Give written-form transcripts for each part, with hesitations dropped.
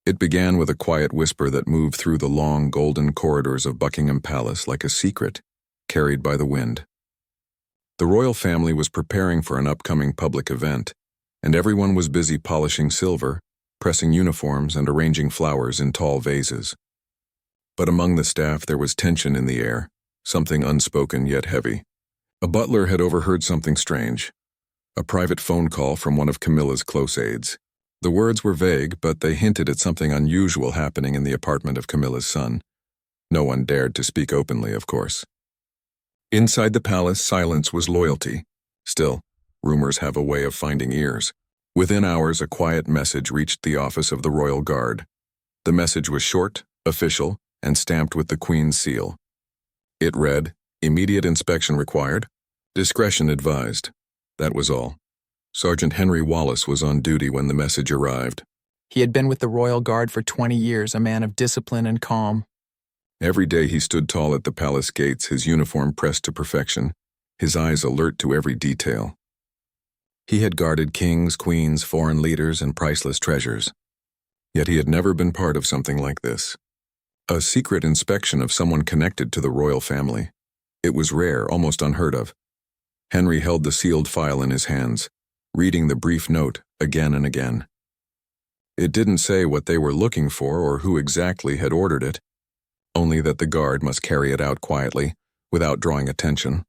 It began with a quiet whisper that moved through the long, golden corridors of Buckingham Palace like a secret, carried by the wind. The royal family was preparing for an upcoming public event, and everyone was busy polishing silver, pressing uniforms, and arranging flowers in tall vases. But among the staff there was tension in the air, something unspoken yet heavy. A butler had overheard something strange, a private phone call from one of Camilla's close aides. The words were vague, but they hinted at something unusual happening in the apartment of Camilla's son. No one dared to speak openly, of course. Inside the palace, silence was loyalty. Still, rumors have a way of finding ears. Within hours, a quiet message reached the office of the Royal Guard. The message was short, official, and stamped with the Queen's seal. It read, "Immediate inspection required. Discretion advised." That was all. Sergeant Henry Wallace was on duty when the message arrived. He had been with the Royal Guard for 20 years, a man of discipline and calm. Every day he stood tall at the palace gates, his uniform pressed to perfection, his eyes alert to every detail. He had guarded kings, queens, foreign leaders, and priceless treasures. Yet he had never been part of something like this. A secret inspection of someone connected to the royal family. It was rare, almost unheard of. Henry held the sealed file in his hands, reading the brief note again and again. It didn't say what they were looking for or who exactly had ordered it, only that the guard must carry it out quietly, without drawing attention.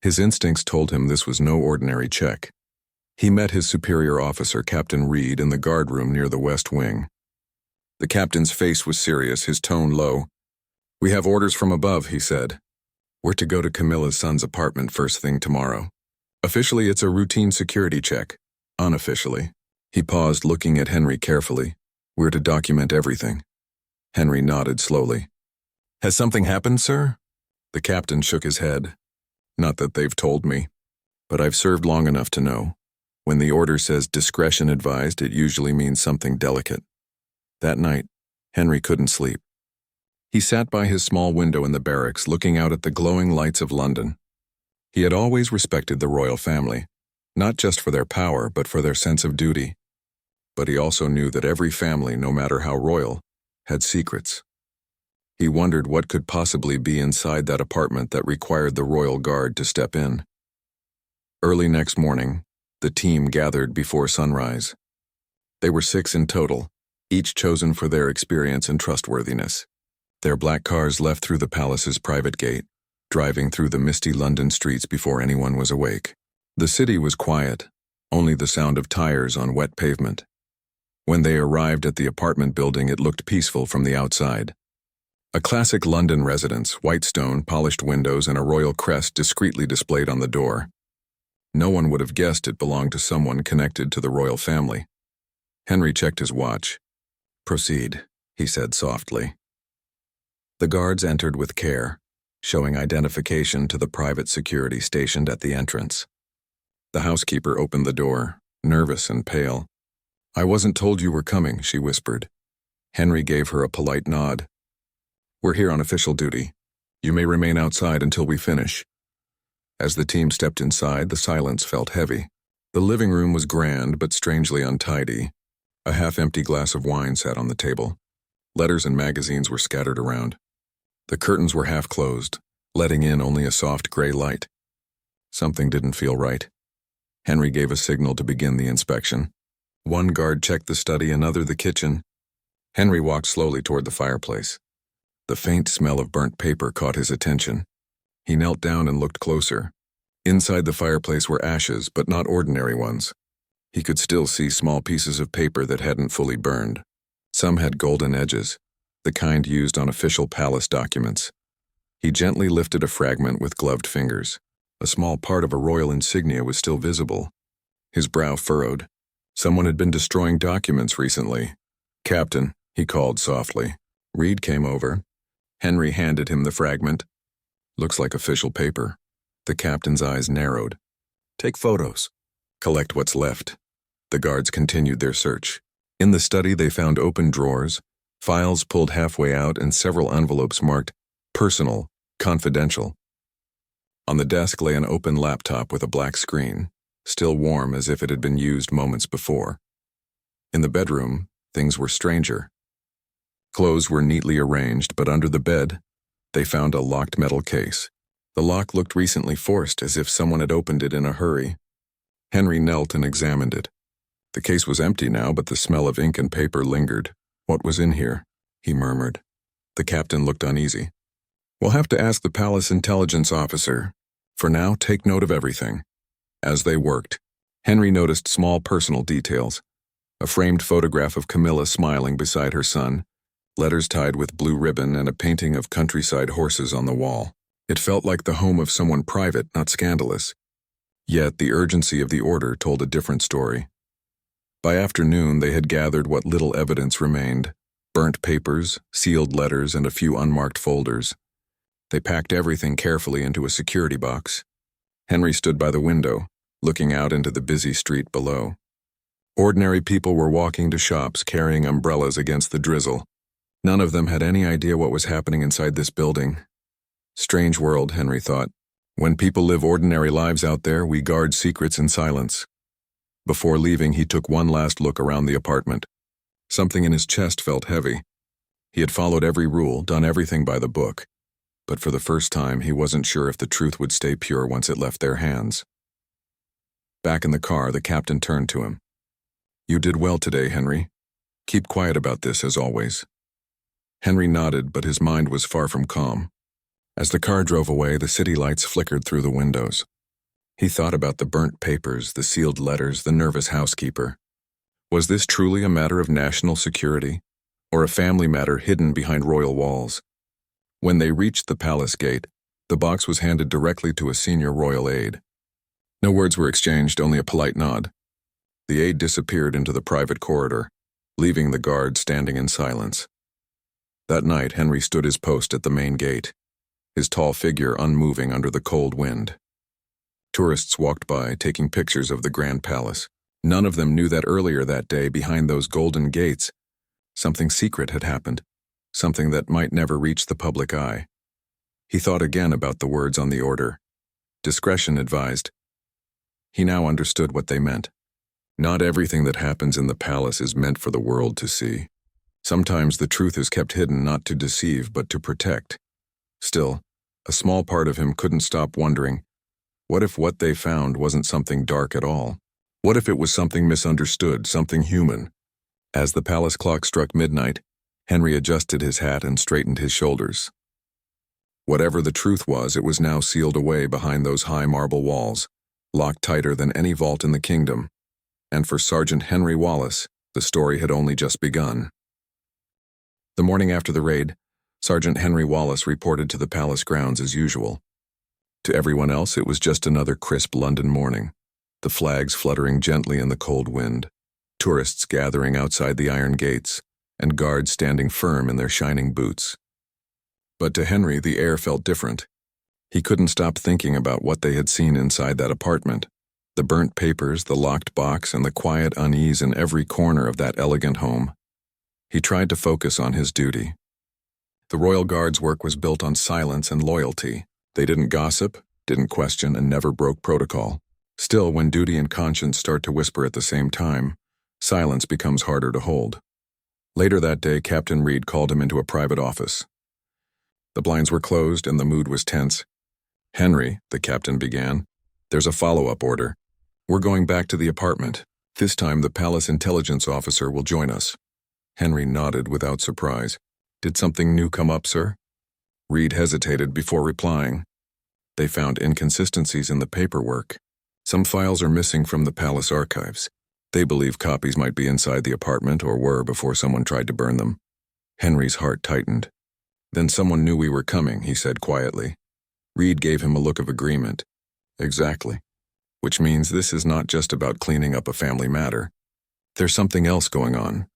His instincts told him this was no ordinary check. He met his superior officer, Captain Reed, in the guard room near the West Wing. The captain's face was serious, his tone low. "We have orders from above," he said. "We're to go to Camilla's son's apartment first thing tomorrow. Officially, it's a routine security check. Unofficially." He paused, looking at Henry carefully. "We're to document everything." Henry nodded slowly. "Has something happened, sir?" The captain shook his head. "Not that they've told me, but I've served long enough to know. When the order says discretion advised, it usually means something delicate." That night, Henry couldn't sleep. He sat by his small window in the barracks, looking out at the glowing lights of London. He had always respected the royal family, not just for their power, but for their sense of duty. But he also knew that every family, no matter how royal, had secrets. He wondered what could possibly be inside that apartment that required the Royal Guard to step in. Early next morning, the team gathered before sunrise. They were 6 in total, each chosen for their experience and trustworthiness. Their black cars left through the palace's private gate, driving through the misty London streets before anyone was awake. The city was quiet, only the sound of tires on wet pavement. When they arrived at the apartment building, it looked peaceful from the outside. A classic London residence, white stone, polished windows, and a royal crest discreetly displayed on the door. No one would have guessed it belonged to someone connected to the royal family. Henry checked his watch. "Proceed," he said softly. The guards entered with care, showing identification to the private security stationed at the entrance. The housekeeper opened the door, nervous and pale. "I wasn't told you were coming," she whispered. Henry gave her a polite nod. "We're here on official duty. You may remain outside until we finish." As the team stepped inside, the silence felt heavy. The living room was grand but strangely untidy. A half-empty glass of wine sat on the table. Letters and magazines were scattered around. The curtains were half closed, letting in only a soft gray light. Something didn't feel right. Henry gave a signal to begin the inspection. One guard checked the study, another the kitchen. Henry walked slowly toward the fireplace. The faint smell of burnt paper caught his attention. He knelt down and looked closer. Inside the fireplace were ashes, but not ordinary ones. He could still see small pieces of paper that hadn't fully burned. Some had golden edges, the kind used on official palace documents. He gently lifted a fragment with gloved fingers. A small part of a royal insignia was still visible. His brow furrowed. Someone had been destroying documents recently. "Captain," he called softly. Reed came over. Henry handed him the fragment. "Looks like official paper." The captain's eyes narrowed. "Take photos. Collect what's left." The guards continued their search. In the study, they found open drawers, files pulled halfway out, and several envelopes marked "Personal, Confidential." On the desk lay an open laptop with a black screen, still warm as if it had been used moments before. In the bedroom, things were stranger. Clothes were neatly arranged, but under the bed, they found a locked metal case. The lock looked recently forced, as if someone had opened it in a hurry. Henry knelt and examined it. The case was empty now, but the smell of ink and paper lingered. "What was in here?" he murmured. The captain looked uneasy. "We'll have to ask the palace intelligence officer. For now, take note of everything." As they worked, Henry noticed small personal details. A framed photograph of Camilla smiling beside her son, letters tied with blue ribbon, and a painting of countryside horses on the wall. It felt like the home of someone private, not scandalous. Yet the urgency of the order told a different story. By afternoon, they had gathered what little evidence remained: burnt papers, sealed letters, and a few unmarked folders. They packed everything carefully into a security box. Henry stood by the window, looking out into the busy street below. Ordinary people were walking to shops, carrying umbrellas against the drizzle. None of them had any idea what was happening inside this building. Strange world, Henry thought. When people live ordinary lives out there, we guard secrets in silence. Before leaving, he took one last look around the apartment. Something in his chest felt heavy. He had followed every rule, done everything by the book. But for the first time, he wasn't sure if the truth would stay pure once it left their hands. Back in the car, the captain turned to him. "You did well today, Henry. Keep quiet about this, as always." Henry nodded, but his mind was far from calm. As the car drove away, the city lights flickered through the windows. He thought about the burnt papers, the sealed letters, the nervous housekeeper. Was this truly a matter of national security, or a family matter hidden behind royal walls? When they reached the palace gate, the box was handed directly to a senior royal aide. No words were exchanged, only a polite nod. The aide disappeared into the private corridor, leaving the guard standing in silence. That night, Henry stood his post at the main gate, his tall figure unmoving under the cold wind. Tourists walked by, taking pictures of the grand palace. None of them knew that earlier that day, behind those golden gates, something secret had happened, something that might never reach the public eye. He thought again about the words on the order. Discretion advised. He now understood what they meant. Not everything that happens in the palace is meant for the world to see. Sometimes the truth is kept hidden not to deceive, but to protect. Still, a small part of him couldn't stop wondering, what if what they found wasn't something dark at all? What if it was something misunderstood, something human? As the palace clock struck midnight, Henry adjusted his hat and straightened his shoulders. Whatever the truth was, it was now sealed away behind those high marble walls, locked tighter than any vault in the kingdom. And for Sergeant Henry Wallace, the story had only just begun. The morning after the raid, Sergeant Henry Wallace reported to the palace grounds as usual. To everyone else, it was just another crisp London morning, the flags fluttering gently in the cold wind, tourists gathering outside the iron gates, and guards standing firm in their shining boots. But to Henry, the air felt different. He couldn't stop thinking about what they had seen inside that apartment, the burnt papers, the locked box, and the quiet unease in every corner of that elegant home. He tried to focus on his duty. The Royal Guard's work was built on silence and loyalty. They didn't gossip, didn't question, and never broke protocol. Still, when duty and conscience start to whisper at the same time, silence becomes harder to hold. Later that day, Captain Reed called him into a private office. The blinds were closed and the mood was tense. "Henry," the captain began, "there's a follow-up order. We're going back to the apartment. This time the palace intelligence officer will join us." Henry nodded without surprise. "Did something new come up, sir?" Reed hesitated before replying. "They found inconsistencies in the paperwork. Some files are missing from the palace archives. They believe copies might be inside the apartment or were before someone tried to burn them." Henry's heart tightened. "Then someone knew we were coming," he said quietly. Reed gave him a look of agreement. "Exactly. Which means this is not just about cleaning up a family matter. There's something else going on."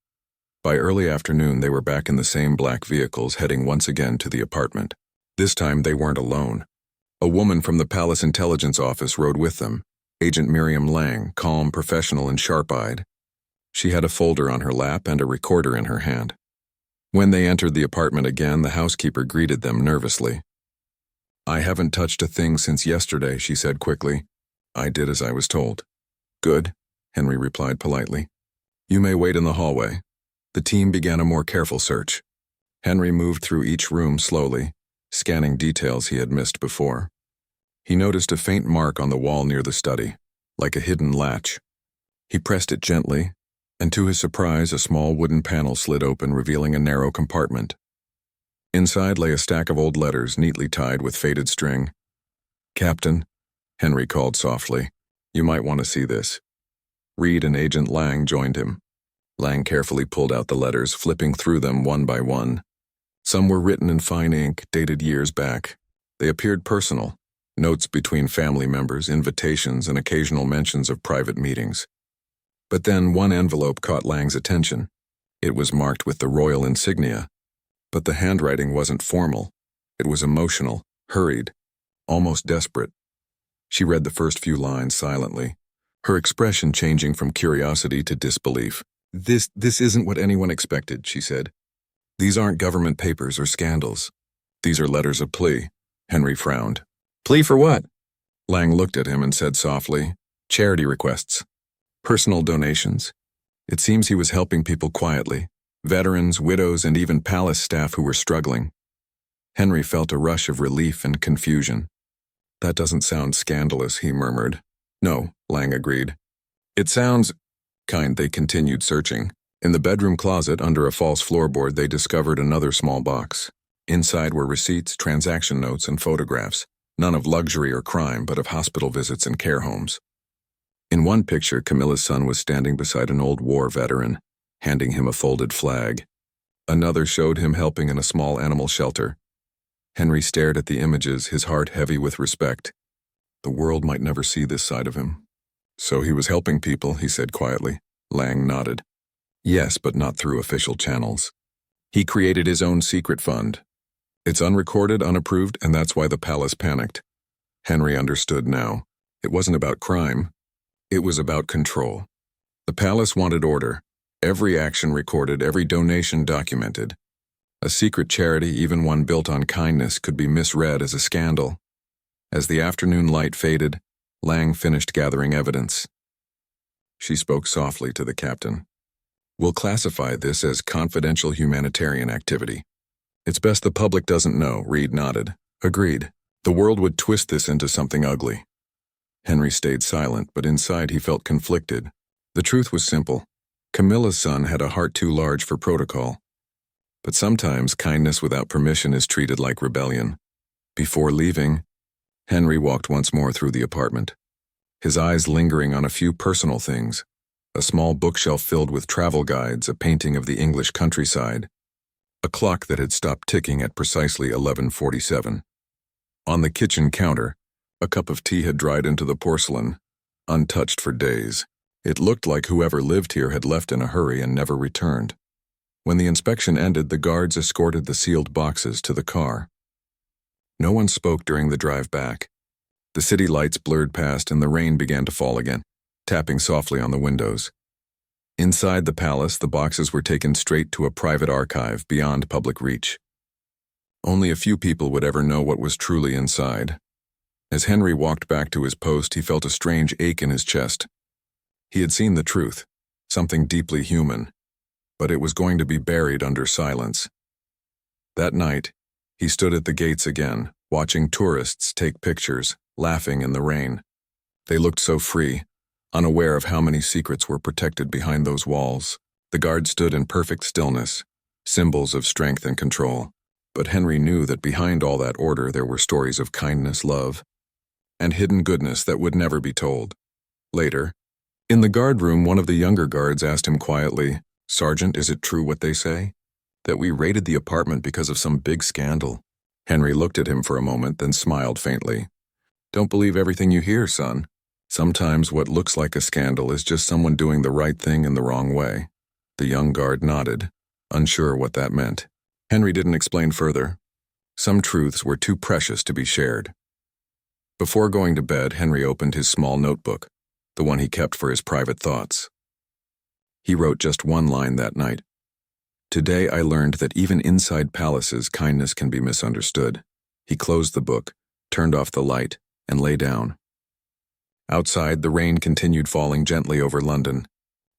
By early afternoon, they were back in the same black vehicles, heading once again to the apartment. This time, they weren't alone. A woman from the Palace Intelligence Office rode with them, Agent Miriam Lang, calm, professional, and sharp-eyed. She had a folder on her lap and a recorder in her hand. When they entered the apartment again, the housekeeper greeted them nervously. "I haven't touched a thing since yesterday," she said quickly. "I did as I was told." "Good," Henry replied politely. "You may wait in the hallway." The team began a more careful search. Henry moved through each room slowly, scanning details he had missed before. He noticed a faint mark on the wall near the study, like a hidden latch. He pressed it gently, and to his surprise, a small wooden panel slid open, revealing a narrow compartment. Inside lay a stack of old letters, neatly tied with faded string. "Captain," Henry called softly, "you might want to see this." Reed and Agent Lang joined him. Lang carefully pulled out the letters, flipping through them one by one. Some were written in fine ink, dated years back. They appeared personal, notes between family members, invitations, and occasional mentions of private meetings. But then one envelope caught Lang's attention. It was marked with the royal insignia. But the handwriting wasn't formal. It was emotional, hurried, almost desperate. She read the first few lines silently, her expression changing from curiosity to disbelief. This isn't what anyone expected," she said. "These aren't government papers or scandals. These are letters of plea." Henry frowned. "Plea for what?" Lang looked at him and said softly, "Charity requests. Personal donations." It seems he was helping people quietly. Veterans, widows, and even palace staff who were struggling. Henry felt a rush of relief and confusion. "That doesn't sound scandalous," he murmured. "No," Lang agreed. "It sounds kind." They continued searching. In the bedroom closet, under a false floorboard, they discovered another small box. Inside were receipts, transaction notes, and photographs, none of luxury or crime, but of hospital visits and care homes. In one picture, Camilla's son was standing beside an old war veteran, handing him a folded flag. Another showed him helping in a small animal shelter. Henry stared at the images, his heart heavy with respect. The world might never see this side of him. "So he was helping people," he said quietly. Lang nodded. "Yes, but not through official channels. He created his own secret fund. It's unrecorded, unapproved, and that's why the palace panicked." Henry understood now. It wasn't about crime. It was about control. The palace wanted order. Every action recorded, every donation documented. A secret charity, even one built on kindness, could be misread as a scandal. As the afternoon light faded, Lang finished gathering evidence. She spoke softly to the captain. "We'll classify this as confidential humanitarian activity. It's best the public doesn't know." Reed nodded. "Agreed. The world would twist this into something ugly." Henry stayed silent, but inside he felt conflicted. The truth was simple. Camilla's son had a heart too large for protocol. But sometimes kindness without permission is treated like rebellion. Before leaving, Henry walked once more through the apartment, his eyes lingering on a few personal things: a small bookshelf filled with travel guides, a painting of the English countryside, a clock that had stopped ticking at precisely 11:47. On the kitchen counter, a cup of tea had dried into the porcelain, untouched for days. It looked like whoever lived here had left in a hurry and never returned. When the inspection ended, the guards escorted the sealed boxes to the car. No one spoke during the drive back. The city lights blurred past and the rain began to fall again, tapping softly on the windows. Inside the palace, the boxes were taken straight to a private archive beyond public reach. Only a few people would ever know what was truly inside. As Henry walked back to his post, he felt a strange ache in his chest. He had seen the truth, something deeply human, but it was going to be buried under silence. That night, he stood at the gates again, watching tourists take pictures, laughing in the rain. They looked so free, unaware of how many secrets were protected behind those walls. The guard stood in perfect stillness, symbols of strength and control. But Henry knew that behind all that order there were stories of kindness, love, and hidden goodness that would never be told. Later, in the guard room, one of the younger guards asked him quietly, "Sergeant, is it true what they say? That we raided the apartment because of some big scandal?" Henry looked at him for a moment, then smiled faintly. "Don't believe everything you hear, son. Sometimes what looks like a scandal is just someone doing the right thing in the wrong way." The young guard nodded, unsure what that meant. Henry didn't explain further. Some truths were too precious to be shared. Before going to bed, Henry opened his small notebook, the one he kept for his private thoughts. He wrote just one line that night. "Today I learned that even inside palaces, kindness can be misunderstood." He closed the book, turned off the light, and lay down. Outside, the rain continued falling gently over London.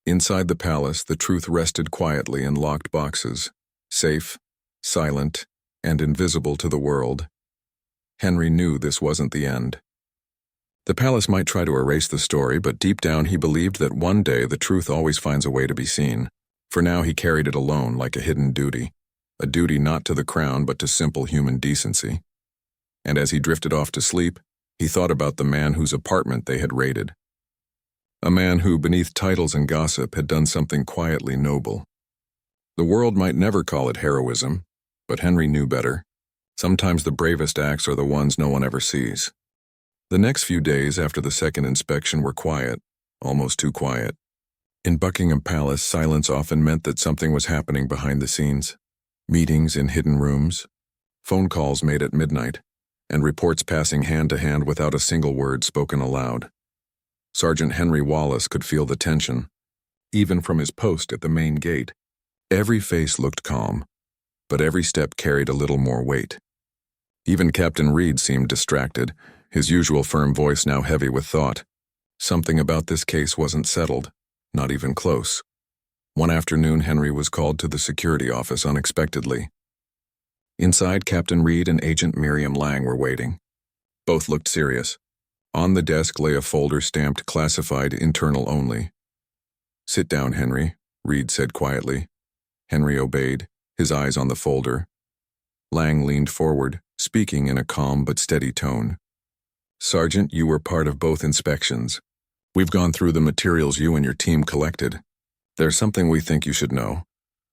Inside the palace, the truth rested quietly in locked boxes, safe, silent, and invisible to the world. Henry knew this wasn't the end. The palace might try to erase the story, but deep down he believed that one day the truth always finds a way to be seen. For now he carried it alone like a hidden duty, a duty not to the crown but to simple human decency. And as he drifted off to sleep, he thought about the man whose apartment they had raided. A man who, beneath titles and gossip, had done something quietly noble. The world might never call it heroism, but Henry knew better. Sometimes the bravest acts are the ones no one ever sees. The next few days after the second inspection were quiet, almost too quiet. In Buckingham Palace, silence often meant that something was happening behind the scenes. Meetings in hidden rooms, phone calls made at midnight, and reports passing hand to hand without a single word spoken aloud. Sergeant Henry Wallace could feel the tension, even from his post at the main gate. Every face looked calm, but every step carried a little more weight. Even Captain Reed seemed distracted, his usual firm voice now heavy with thought. Something about this case wasn't settled, not even close. One afternoon, Henry was called to the security office unexpectedly. Inside, Captain Reed and Agent Miriam Lang were waiting. Both looked serious. On the desk lay a folder stamped "Classified Internal Only." "Sit down, Henry," Reed said quietly. Henry obeyed, his eyes on the folder. Lang leaned forward, speaking in a calm but steady tone. "Sergeant, you were part of both inspections. We've gone through the materials you and your team collected. There's something we think you should know."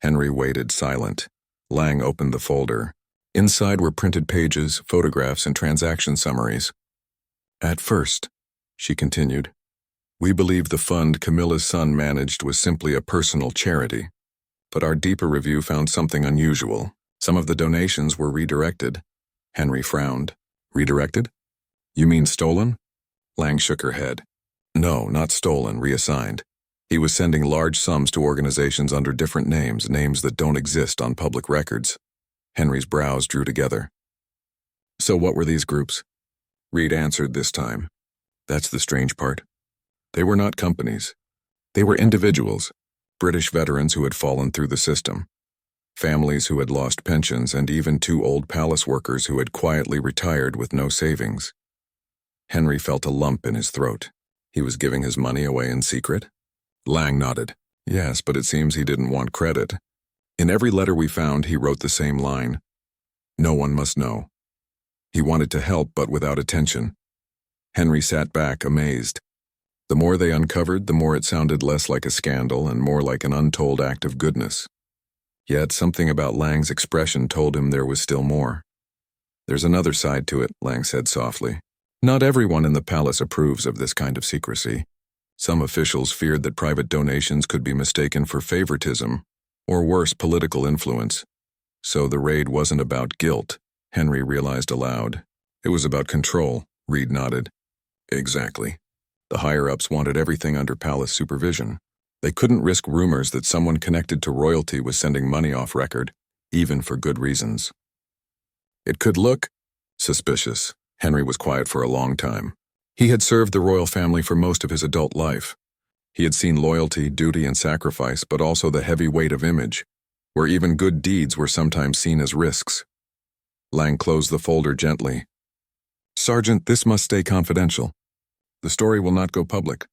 Henry waited silent. Lang opened the folder. Inside were printed pages, photographs, and transaction summaries. "At first," she continued, "we believed the fund Camilla's son managed was simply a personal charity. But our deeper review found something unusual. Some of the donations were redirected." Henry frowned. "Redirected? You mean stolen?" Lang shook her head. "No, not stolen, reassigned. He was sending large sums to organizations under different names, names that don't exist on public records." Henry's brows drew together. "So what were these groups?" Reed answered this time. "That's the strange part. They were not companies. They were individuals, British veterans who had fallen through the system, families who had lost pensions, and even 2 old palace workers who had quietly retired with no savings." Henry felt a lump in his throat. He was giving his money away in secret? Lang nodded. "Yes, but it seems he didn't want credit. In every letter we found, he wrote the same line. No one must know. He wanted to help, but without attention." Henry sat back, amazed. The more they uncovered, the more it sounded less like a scandal and more like an untold act of goodness. Yet something about Lang's expression told him there was still more. "There's another side to it," Lang said softly. "Not everyone in the palace approves of this kind of secrecy. Some officials feared that private donations could be mistaken for favoritism, or worse, political influence. So the raid wasn't about guilt," Henry realized aloud. "It was about control," Reed nodded. "Exactly. The higher-ups wanted everything under palace supervision. They couldn't risk rumors that someone connected to royalty was sending money off record, even for good reasons. It could look suspicious." Henry was quiet for a long time. He had served the royal family for most of his adult life. He had seen loyalty, duty, and sacrifice, but also the heavy weight of image, where even good deeds were sometimes seen as risks. Lang closed the folder gently. "Sergeant, this must stay confidential. The story will not go public.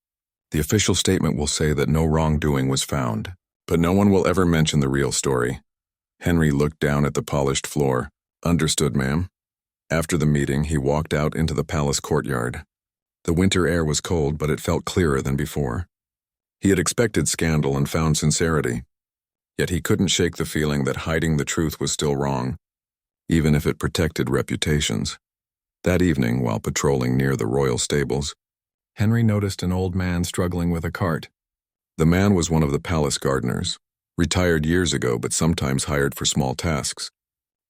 The official statement will say that no wrongdoing was found, but no one will ever mention the real story." Henry looked down at the polished floor. "Understood, ma'am." After the meeting, he walked out into the palace courtyard. The winter air was cold, but it felt clearer than before. He had expected scandal and found sincerity. Yet he couldn't shake the feeling that hiding the truth was still wrong, even if it protected reputations. That evening, while patrolling near the royal stables, Henry noticed an old man struggling with a cart. The man was one of the palace gardeners, retired years ago but sometimes hired for small tasks.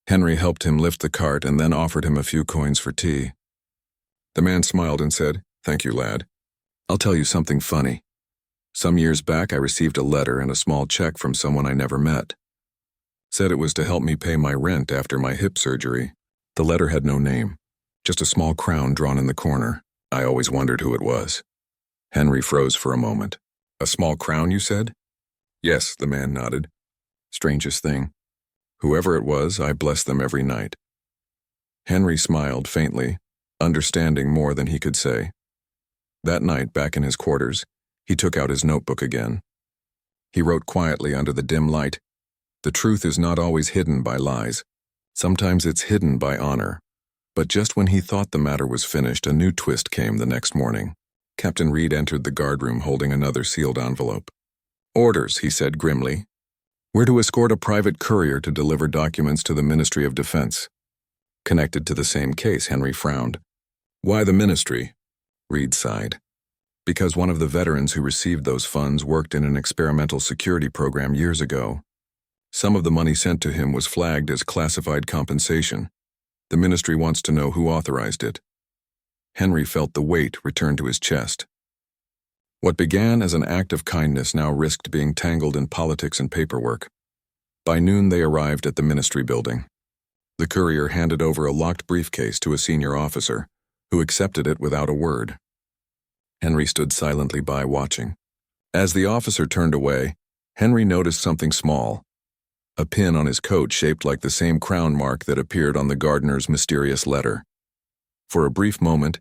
Henry helped him lift the cart and then offered him a few coins for tea. The man smiled and said, "Thank you, lad. I'll tell you something funny. Some years back I received a letter and a small check from someone I never met. Said it was to help me pay my rent after my hip surgery. The letter had no name, just a small crown drawn in the corner. I always wondered who it was." Henry froze for a moment. "A small crown, you said?" "Yes," the man nodded. "Strangest thing. Whoever it was, I bless them every night. Henry smiled faintly, understanding more than he could say. That night, back in his quarters, he took out his notebook again. He wrote quietly under the dim light, "The truth is not always hidden by lies. Sometimes it's hidden by honor." But just when he thought the matter was finished, a new twist came the next morning. Captain Reed entered the guardroom holding another sealed envelope. "Orders," he said grimly. "We're to escort a private courier to deliver documents to the Ministry of Defense." Connected to the same case, Henry frowned. "Why the ministry?" Reed sighed. "Because one of the veterans who received those funds worked in an experimental security program years ago. Some of the money sent to him was flagged as classified compensation. The ministry wants to know who authorized it." Henry felt the weight return to his chest. What began as an act of kindness now risked being tangled in politics and paperwork. By noon they arrived at the ministry building. The courier handed over a locked briefcase to a senior officer, who accepted it without a word. Henry stood silently by watching. As the officer turned away, Henry noticed something small. A pin on his coat shaped like the same crown mark that appeared on the gardener's mysterious letter. For a brief moment,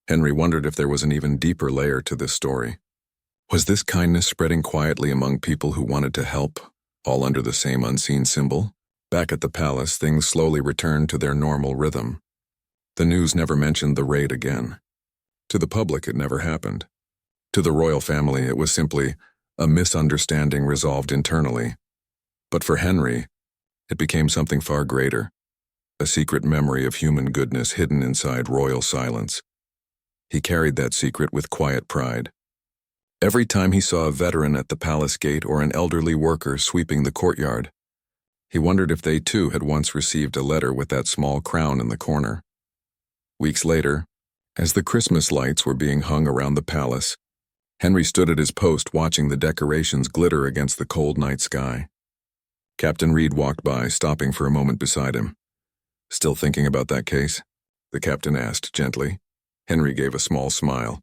Henry wondered if there was an even deeper layer to this story. Was this kindness spreading quietly among people who wanted to help, all under the same unseen symbol? Back at the palace, things slowly returned to their normal rhythm. The news never mentioned the raid again. To the public, it never happened. To the royal family, it was simply a misunderstanding resolved internally. But for Henry, it became something far greater, a secret memory of human goodness hidden inside royal silence. He carried that secret with quiet pride. Every time he saw a veteran at the palace gate or an elderly worker sweeping the courtyard, he wondered if they too had once received a letter with that small crown in the corner. Weeks later, as the Christmas lights were being hung around the palace, Henry stood at his post watching the decorations glitter against the cold night sky. Captain Reed walked by, stopping for a moment beside him. "Still thinking about that case?" the captain asked gently. Henry gave a small smile.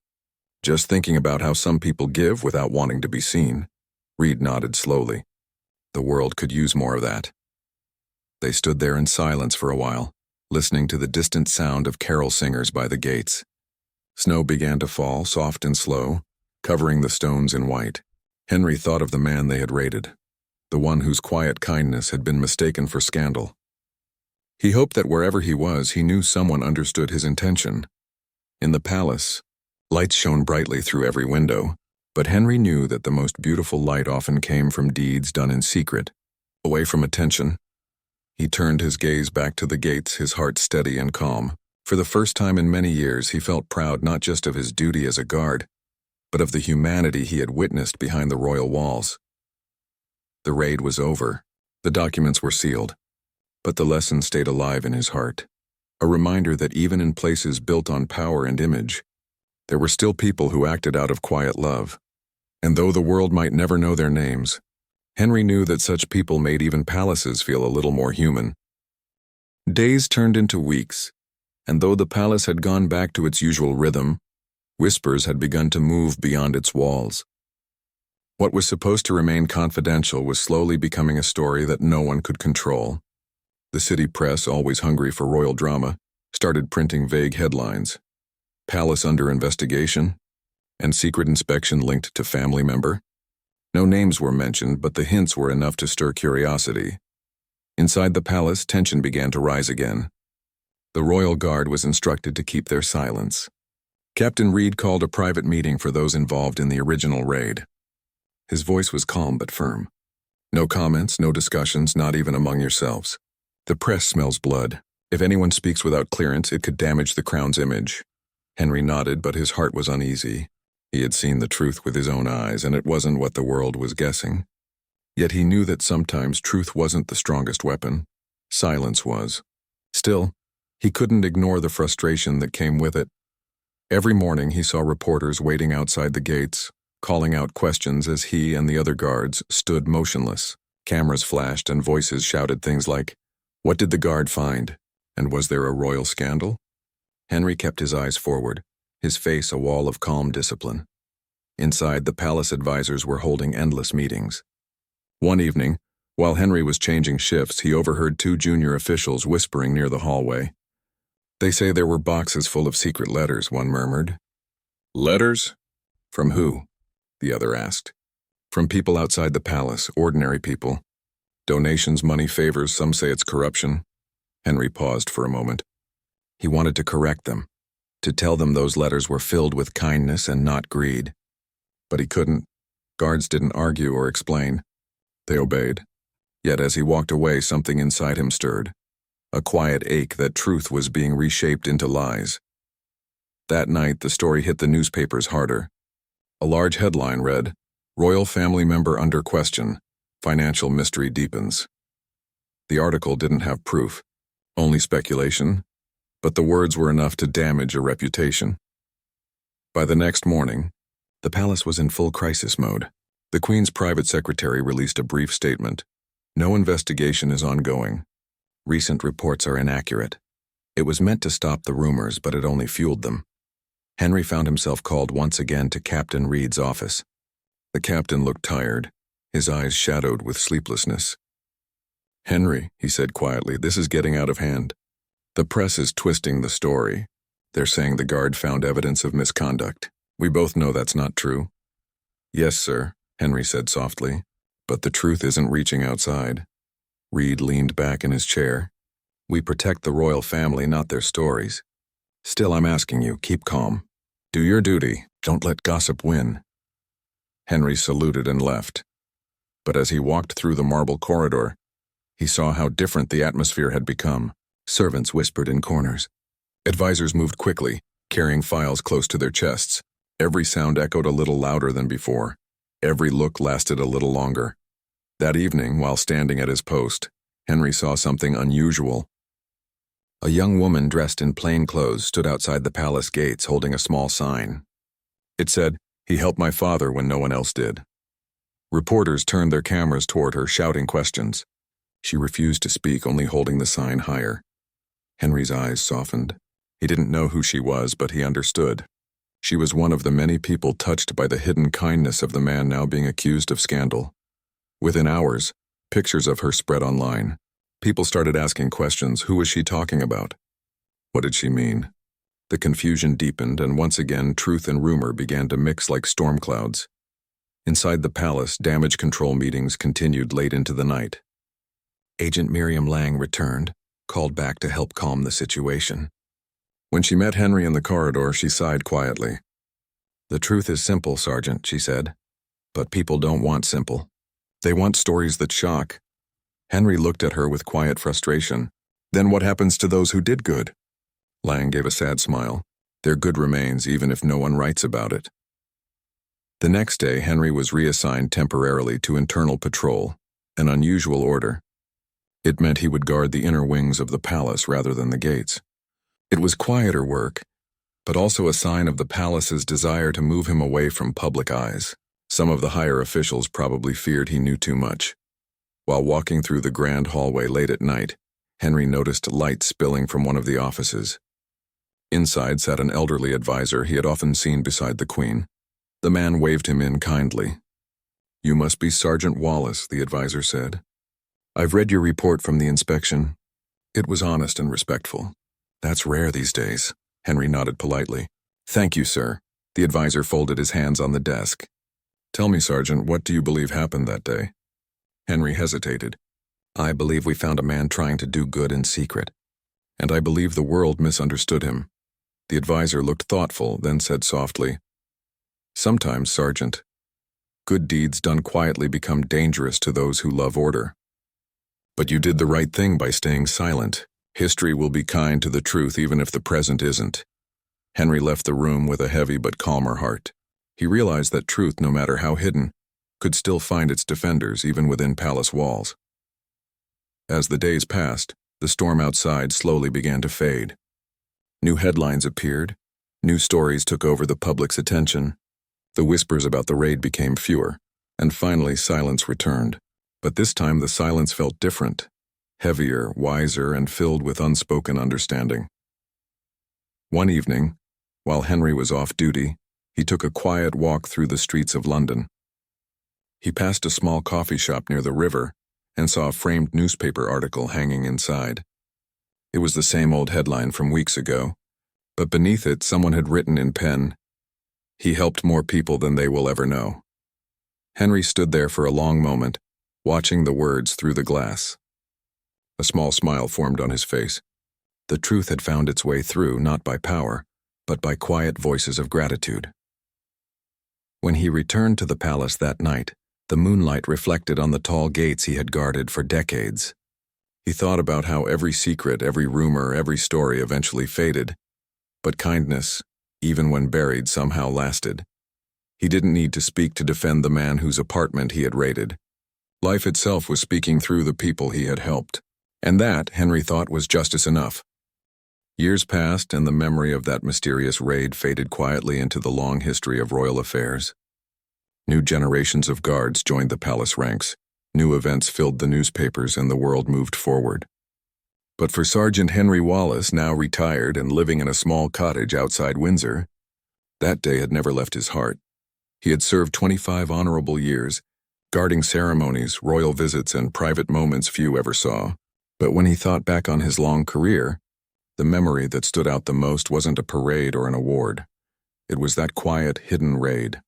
"Just thinking about how some people give without wanting to be seen." Reed nodded slowly. "The world could use more of that." They stood there in silence for a while, listening to the distant sound of carol singers by the gates. Snow began to fall, soft and slow, covering the stones in white. Henry thought of the man they had raided, the one whose quiet kindness had been mistaken for scandal. He hoped that wherever he was, he knew someone understood his intention. In the palace, lights shone brightly through every window, but Henry knew that the most beautiful light often came from deeds done in secret, away from attention. He turned his gaze back to the gates, his heart steady and calm. For the first time in many years, he felt proud not just of his duty as a guard, but of the humanity he had witnessed behind the royal walls. The raid was over. The documents were sealed. But the lesson stayed alive in his heart. A reminder that even in places built on power and image, there were still people who acted out of quiet love. And though the world might never know their names, Henry knew that such people made even palaces feel a little more human. Days turned into weeks, and though the palace had gone back to its usual rhythm, whispers had begun to move beyond its walls. What was supposed to remain confidential was slowly becoming a story that no one could control. The city press, always hungry for royal drama, started printing vague headlines. "Palace under investigation," and "secret inspection linked to family member." No names were mentioned, but the hints were enough to stir curiosity. Inside the palace, tension began to rise again. The royal guard was instructed to keep their silence. Captain Reed called a private meeting for those involved in the original raid. His voice was calm but firm. "No comments, no discussions, not even among yourselves. The press smells blood. If anyone speaks without clearance, it could damage the crown's image." Henry nodded, but his heart was uneasy. He had seen the truth with his own eyes, and it wasn't what the world was guessing. Yet he knew that sometimes truth wasn't the strongest weapon. Silence was. Still, he couldn't ignore the frustration that came with it. Every morning he saw reporters waiting outside the gates, calling out questions as he and the other guards stood motionless. Cameras flashed and voices shouted things like, "What did the guard find? And was there a royal scandal?" Henry kept his eyes forward, his face a wall of calm discipline. Inside, the palace advisors were holding endless meetings. One evening, While Henry was changing shifts, he overheard two junior officials whispering near the hallway. They say there were boxes full of secret letters, one murmured. Letters? From who? The other asked. From people outside the palace, ordinary people. Donations, money, favors, some say it's corruption. Henry paused for a moment. He wanted to correct them, to tell them those letters were filled with kindness and not greed. But he couldn't. Guards didn't argue or explain. They obeyed. Yet as he walked away, something inside him stirred. A quiet ache that truth was being reshaped into lies. That night, the story hit the newspapers harder. A large headline read, "Royal family member under question. Financial mystery deepens." The article didn't have proof, only speculation, but the words were enough to damage a reputation. By the next morning, the palace was in full crisis mode. The Queen's private secretary released a brief statement. No investigation is ongoing. Recent reports are inaccurate. It was meant to stop the rumors, but it only fueled them. Henry found himself called once again to Captain Reed's office. The captain looked tired, his eyes shadowed with sleeplessness. "Henry," he said quietly, "this is getting out of hand. The press is twisting the story. They're saying the guard found evidence of misconduct. We both know that's not true." "Yes, sir," Henry said softly, "but the truth isn't reaching outside." Reed leaned back in his chair. "We protect the royal family, not their stories. Still, I'm asking you, keep calm. Do your duty. Don't let gossip win." Henry saluted and left. But as he walked through the marble corridor, he saw how different the atmosphere had become. Servants whispered in corners. Advisors moved quickly, carrying files close to their chests. Every sound echoed a little louder than before. Every look lasted a little longer. That evening, while standing at his post, Henry saw something unusual. A young woman dressed in plain clothes stood outside the palace gates holding a small sign. It said, "He helped my father when no one else did." Reporters turned their cameras toward her, shouting questions. She refused to speak, only holding the sign higher. Henry's eyes softened. He didn't know who she was, but he understood. She was one of the many people touched by the hidden kindness of the man now being accused of scandal. Within hours, pictures of her spread online. People started asking questions. Who was she talking about? What did she mean? The confusion deepened, and once again, truth and rumor began to mix like storm clouds. Inside the palace, damage control meetings continued late into the night. Agent Miriam Lang returned, called back to help calm the situation. When she met Henry in the corridor, she sighed quietly. "The truth is simple, Sergeant," she said. "But people don't want simple. They want stories that shock." Henry looked at her with quiet frustration. "Then what happens to those who did good?" Lang gave a sad smile. "Their good remains even if no one writes about it." The next day, Henry was reassigned temporarily to internal patrol, an unusual order. It meant he would guard the inner wings of the palace rather than the gates. It was quieter work, but also a sign of the palace's desire to move him away from public eyes. Some of the higher officials probably feared he knew too much. While walking through the grand hallway late at night, Henry noticed light spilling from one of the offices. Inside sat an elderly advisor he had often seen beside the Queen. The man waved him in kindly. "You must be Sergeant Wallace," the advisor said. "I've read your report from the inspection." It was honest and respectful. "That's rare these days." Henry nodded politely. "Thank you, sir." The advisor folded his hands on the desk. "Tell me, Sergeant, what do you believe happened that day?" Henry hesitated. "I believe we found a man trying to do good in secret. And I believe the world misunderstood him." The advisor looked thoughtful, then said softly, "Sometimes, Sergeant, good deeds done quietly become dangerous to those who love order. But you did the right thing by staying silent. History will be kind to the truth even if the present isn't." Henry left the room with a heavy but calmer heart. He realized that truth, no matter how hidden, could still find its defenders even within palace walls. As the days passed, the storm outside slowly began to fade. New headlines appeared, new stories took over the public's attention. The whispers about the raid became fewer, and finally silence returned. But this time the silence felt different, heavier, wiser, and filled with unspoken understanding. One evening, while Henry was off duty, he took a quiet walk through the streets of London. He passed a small coffee shop near the river and saw a framed newspaper article hanging inside. It was the same old headline from weeks ago, but beneath it someone had written in pen, "He helped more people than they will ever know." Henry stood there for a long moment, watching the words through the glass. A small smile formed on his face. The truth had found its way through, not by power, but by quiet voices of gratitude. When he returned to the palace that night, the moonlight reflected on the tall gates he had guarded for decades. He thought about how every secret, every rumor, every story eventually faded, but kindness, even when buried, somehow lasted. He didn't need to speak to defend the man whose apartment he had raided. Life itself was speaking through the people he had helped, and that, Henry thought, was justice enough. Years passed, and the memory of that mysterious raid faded quietly into the long history of royal affairs. New generations of guards joined the palace ranks. New events filled the newspapers, and the world moved forward. But for Sergeant Henry Wallace, now retired and living in a small cottage outside Windsor, that day had never left his heart. He had served 25 honorable years, guarding ceremonies, royal visits, and private moments few ever saw. But when he thought back on his long career, the memory that stood out the most wasn't a parade or an award. It was that quiet, hidden raid,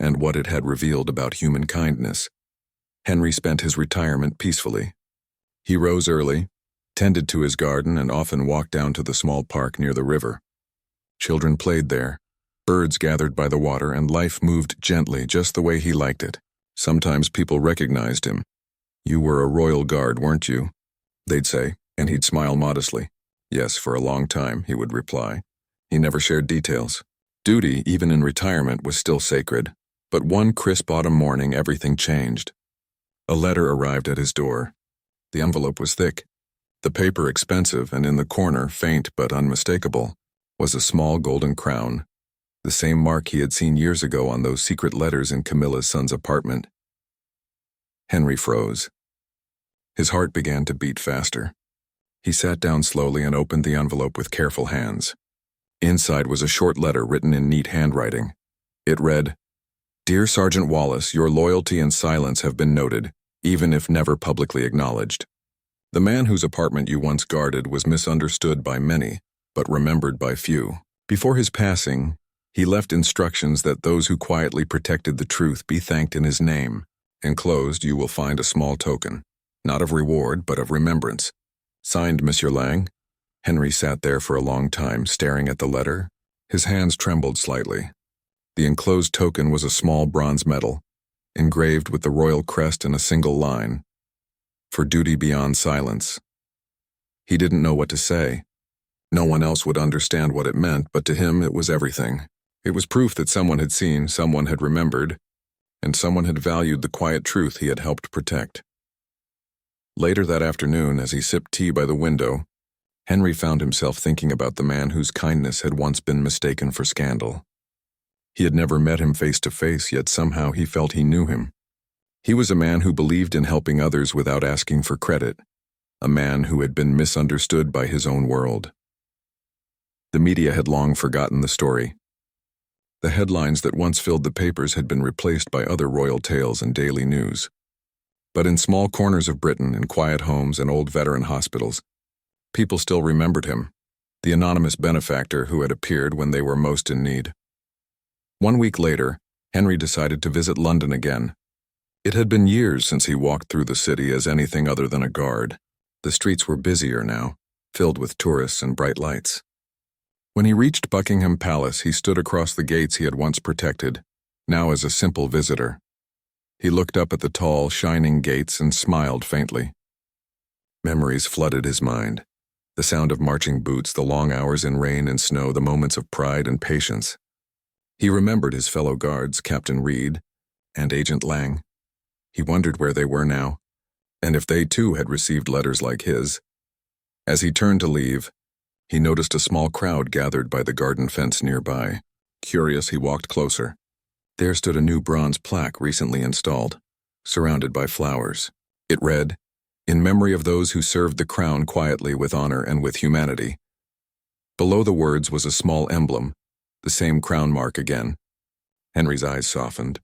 and what it had revealed about human kindness. Henry spent his retirement peacefully. He rose early, tended to his garden, and often walked down to the small park near the river. Children played there, birds gathered by the water, and life moved gently just the way he liked it. Sometimes people recognized him. "You were a royal guard, weren't you?" they'd say, and he'd smile modestly. "Yes, for a long time," he would reply. He never shared details. Duty, even in retirement, was still sacred. But one crisp autumn morning, everything changed. A letter arrived at his door. The envelope was thick, the paper expensive, and in the corner, faint but unmistakable, was a small golden crown, the same mark he had seen years ago on those secret letters in Camilla's son's apartment. Henry froze. His heart began to beat faster. He sat down slowly and opened the envelope with careful hands. Inside was a short letter written in neat handwriting. It read, "Dear Sergeant Wallace, your loyalty and silence have been noted, even if never publicly acknowledged. The man whose apartment you once guarded was misunderstood by many, but remembered by few. Before his passing, he left instructions that those who quietly protected the truth be thanked in his name. Enclosed, you will find a small token, not of reward, but of remembrance. Signed, Monsieur Lang." Henry sat there for a long time, staring at the letter. His hands trembled slightly. The enclosed token was a small bronze medal, engraved with the royal crest in a single line, "For duty beyond silence." He didn't know what to say. No one else would understand what it meant, but to him it was everything. It was proof that someone had seen, someone had remembered, and someone had valued the quiet truth he had helped protect. Later that afternoon, as he sipped tea by the window, Henry found himself thinking about the man whose kindness had once been mistaken for scandal. He had never met him face to face, yet somehow he felt he knew him. He was a man who believed in helping others without asking for credit, a man who had been misunderstood by his own world. The media had long forgotten the story. The headlines that once filled the papers had been replaced by other royal tales and daily news. But in small corners of Britain, in quiet homes and old veteran hospitals, people still remembered him, the anonymous benefactor who had appeared when they were most in need. 1 week later, Henry decided to visit London again. It had been years since he walked through the city as anything other than a guard. The streets were busier now, filled with tourists and bright lights. When he reached Buckingham Palace, he stood across the gates he had once protected, now as a simple visitor. He looked up at the tall, shining gates and smiled faintly. Memories flooded his mind. The sound of marching boots, the long hours in rain and snow, the moments of pride and patience. He remembered his fellow guards, Captain Reed and Agent Lang. He wondered where they were now, and if they too had received letters like his. As he turned to leave, he noticed a small crowd gathered by the garden fence nearby. Curious, he walked closer. There stood a new bronze plaque recently installed, surrounded by flowers. It read, "In memory of those who served the crown quietly with honor and with humanity." Below the words was a small emblem, the same crown mark again. Henry's eyes softened.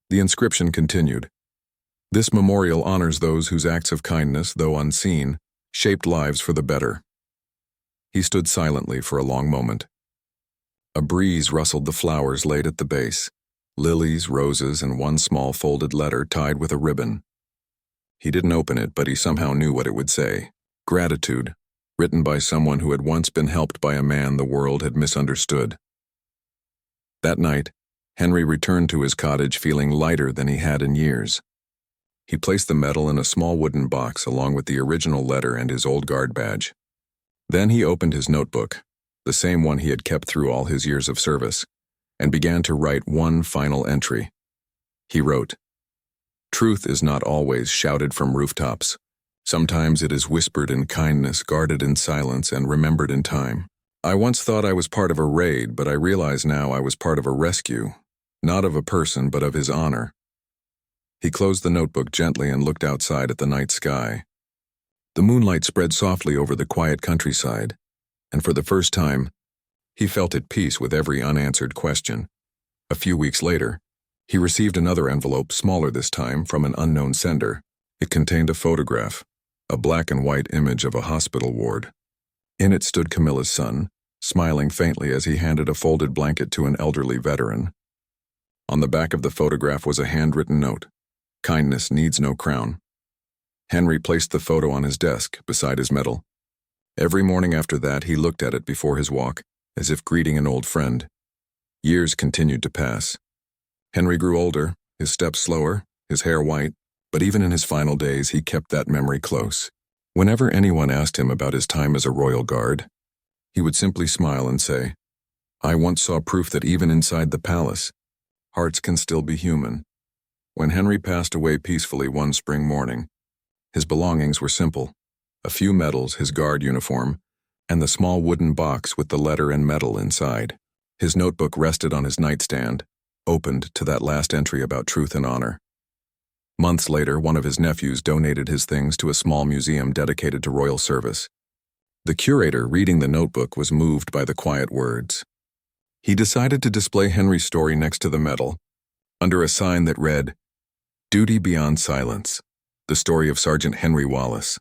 The inscription continued, This memorial honors those whose acts of kindness, though unseen, shaped lives for the better. He stood silently for a long moment. A breeze rustled the flowers laid at the base, lilies, roses, and one small folded letter tied with a ribbon. He didn't open it, but he somehow knew what it would say. Gratitude, written by someone who had once been helped by a man the world had misunderstood. That night, Henry returned to his cottage feeling lighter than he had in years. He placed the medal in a small wooden box along with the original letter and his old guard badge. Then he opened his notebook, the same one he had kept through all his years of service, and began to write one final entry. He wrote, "Truth is not always shouted from rooftops. Sometimes it is whispered in kindness, guarded in silence, and remembered in time. I once thought I was part of a raid, but I realize now I was part of a rescue, not of a person, but of his honor." He closed the notebook gently and looked outside at the night sky. The moonlight spread softly over the quiet countryside, and for the first time, he felt at peace with every unanswered question. A few weeks later, he received another envelope, smaller this time, from an unknown sender. It contained a photograph, a black and white image of a hospital ward. In it stood Camilla's son, smiling faintly as he handed a folded blanket to an elderly veteran. On the back of the photograph was a handwritten note, "Kindness needs no crown." Henry placed the photo on his desk, beside his medal. Every morning after that, he looked at it before his walk, as if greeting an old friend. Years continued to pass. Henry grew older, his steps slower, his hair white, but even in his final days, he kept that memory close. Whenever anyone asked him about his time as a royal guard, he would simply smile and say, "I once saw proof that even inside the palace, hearts can still be human." When Henry passed away peacefully one spring morning, his belongings were simple: a few medals, his guard uniform, and the small wooden box with the letter and medal inside. His notebook rested on his nightstand, opened to that last entry about truth and honor. Months later, one of his nephews donated his things to a small museum dedicated to royal service. The curator, reading the notebook, was moved by the quiet words. He decided to display Henry's story next to the medal, under a sign that read, "Duty Beyond Silence, the story of Sergeant Henry Wallace."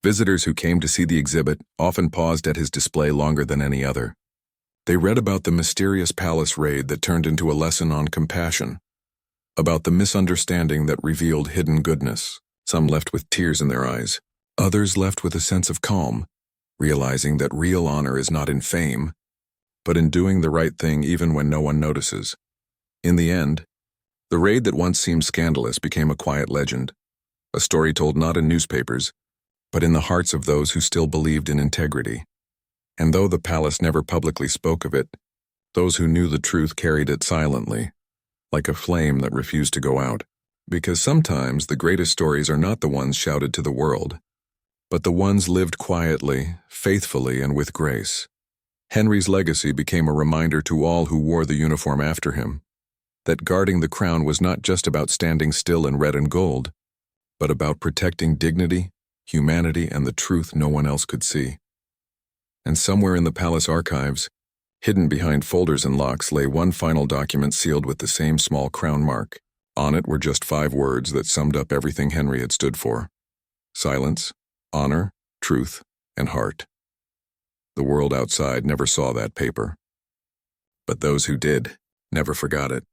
Visitors who came to see the exhibit often paused at his display longer than any other. They read about the mysterious palace raid that turned into a lesson on compassion, about the misunderstanding that revealed hidden goodness. Some left with tears in their eyes. Others left with a sense of calm, realizing that real honor is not in fame, but in doing the right thing even when no one notices. In the end, the raid that once seemed scandalous became a quiet legend, a story told not in newspapers, but in the hearts of those who still believed in integrity. And though the palace never publicly spoke of it, those who knew the truth carried it silently, like a flame that refused to go out. Because sometimes the greatest stories are not the ones shouted to the world, but the ones lived quietly, faithfully, and with grace. Henry's legacy became a reminder to all who wore the uniform after him, that guarding the crown was not just about standing still in red and gold, but about protecting dignity, humanity, and the truth no one else could see. And somewhere in the palace archives, hidden behind folders and locks, lay one final document sealed with the same small crown mark. On it were just 5 words that summed up everything Henry had stood for: silence, honor, truth, and heart. The world outside never saw that paper, but those who did never forgot it.